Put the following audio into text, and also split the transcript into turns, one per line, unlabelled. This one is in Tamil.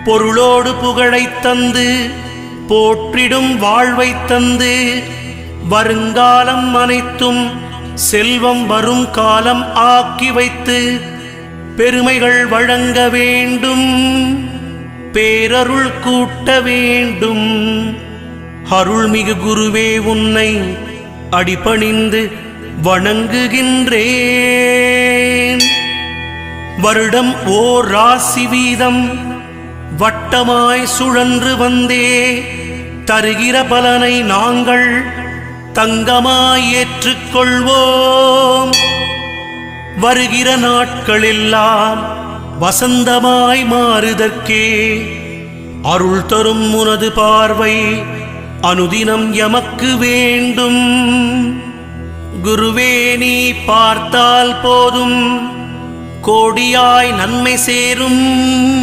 பொருளோடு புகழைத் தந்து போற்றிடும் வாழ்வைத் தந்து வருங்காலம் அனைத்தும் செல்வம் வரும் காலம் ஆக்கி வைத்து பெருமைகள் வழங்க வேண்டும், பேரருள் கூட்ட வேண்டும். அருள்மிகு குருவே, உன்னை அடிபணிந்து வணங்குகின்றேன். வருடம் ஓர் ராசி வீதம் வட்டமாய் சுழன்று வந்தே தருகிற பலனை நாங்கள் தங்கமாய் ஏற்றுக்கொள்வோம். வருகிற நாட்களெல்லாம் வசந்தமாய் மாறுதற்கே அருள் தரும் உனது பார்வை அனுதினம் எமக்கு வேண்டும். குருவே, நீ பார்த்தால் போதும் கோடியாய் நன்மை சேரும்.